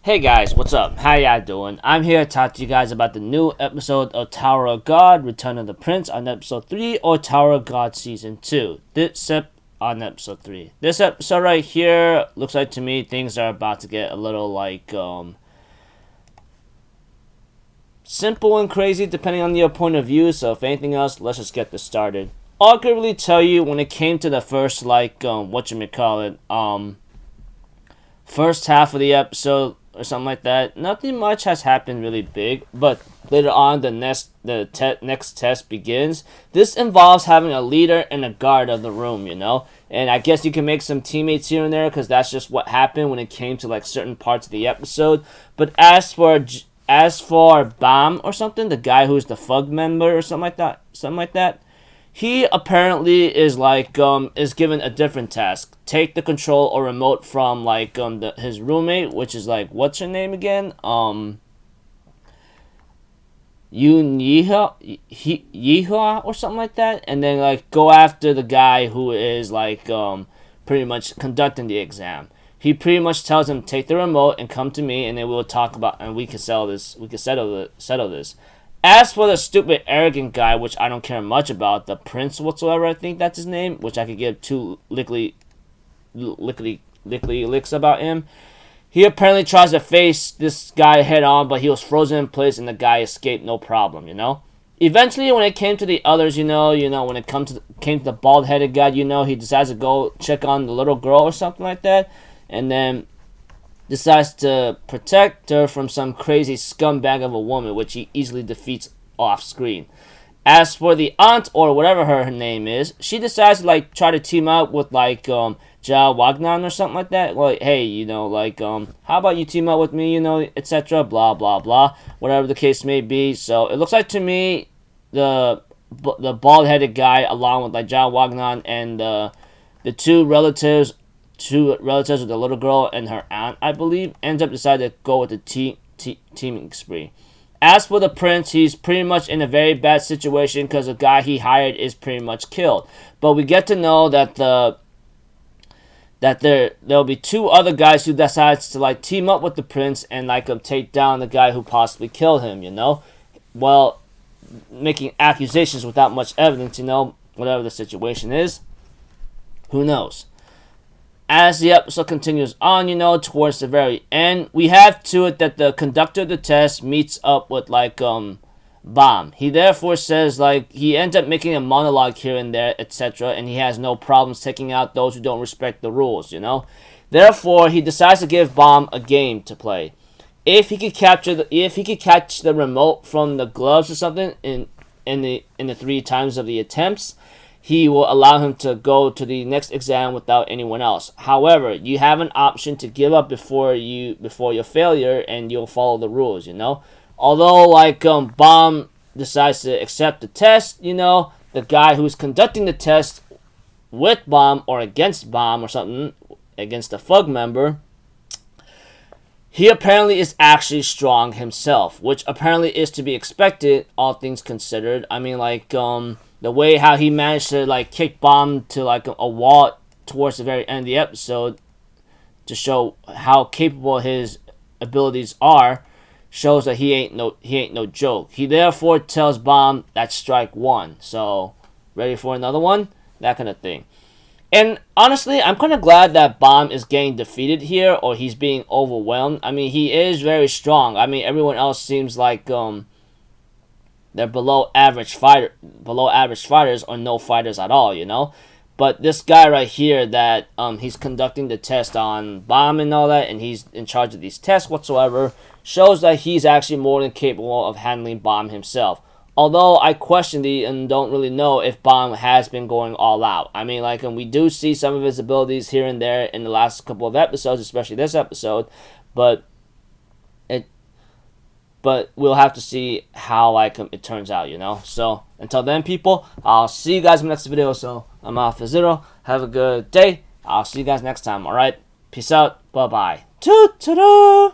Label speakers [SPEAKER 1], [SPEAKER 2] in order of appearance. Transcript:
[SPEAKER 1] Hey guys, what's up? How y'all doing? I'm here to talk to you guys about the new episode of Tower of God, Return of the Prince on episode 3 or Tower of God season 2. On episode 3. This episode right here looks like to me things are about to get a little simple and crazy depending on your point of view. So if anything else, let's just get this started. All I could really tell you when it came to the first first half of the episode or something like that, nothing much has happened really big, but later on the next test begins. This involves having a leader and a guard of the room, and I guess you can make some teammates here and there because that's just what happened when it came to like certain parts of the episode. But as for Bam or something, the guy who's the FUG member or something like that, he apparently is is given a different task. Take the control or remote from his roommate, which is what's her name again? Yihua or something like that, and then go after the guy who is pretty much conducting the exam. He pretty much tells him, take the remote and come to me, and then we'll talk about and we can settle this. Settle this. As for the stupid, arrogant guy, which I don't care much about, the prince whatsoever, I think that's his name, which I could give two lickly licks about him. He apparently tries to face this guy head on, but he was frozen in place and the guy escaped no problem, Eventually, when it came to the others, when it came to the bald-headed guy, he decides to go check on the little girl or something like that, and then decides to protect her from some crazy scumbag of a woman, which he easily defeats off screen. As for the aunt or whatever her name is, she decides to try to team up with Jia Wagnan or something like that. Hey, how about you team up with me, etc. Blah blah blah, whatever the case may be. So it looks like to me the bald-headed guy, along with Jia Wagnan and the two relatives with the little girl and her aunt, I believe, ends up deciding to go with the teaming spree. As for the prince, he's pretty much in a very bad situation because the guy he hired is pretty much killed. But we get to know that there'll be two other guys who decides to team up with the prince and take down the guy who possibly killed him. Well, making accusations without much evidence. Whatever the situation is, who knows. As the episode continues on, towards the very end, we have to it that the conductor of the test meets up with Bam. He therefore says he ends up making a monologue here and there, etc., and he has no problems taking out those who don't respect the rules. Therefore, he decides to give Bam a game to play. If he could catch the remote from the gloves or something in the 3 times of the attempts, he will allow him to go to the next exam without anyone else. However, you have an option to give up before your failure, and you'll follow the rules. Although Bam decides to accept the test, the guy who's conducting the test with Bam or against Bam or something, against a FUG member, he apparently is actually strong himself, which apparently is to be expected, all things considered. I mean, the way how he managed to kick Bam to a wall towards the very end of the episode to show how capable his abilities are, shows that he ain't no joke. He therefore tells Bam that's strike 1. So ready for another one? That kind of thing. And honestly, I'm kind of glad that Bam is getting defeated here, or he's being overwhelmed. I mean, he is very strong. I mean, everyone else seems they're below average fighters or no fighters at all, But this guy right here that he's conducting the test on Bam and all that, and he's in charge of these tests whatsoever, shows that he's actually more than capable of handling Bam himself. Although I question and don't really know if Bam has been going all out. I mean, we do see some of his abilities here and there in the last couple of episodes, especially this episode, but we'll have to see how it turns out, So until then, people, I'll see you guys in the next video. So I'm Alpha Zero. Have a good day. I'll see you guys next time. All right. Peace out. Bye bye. Toot toot.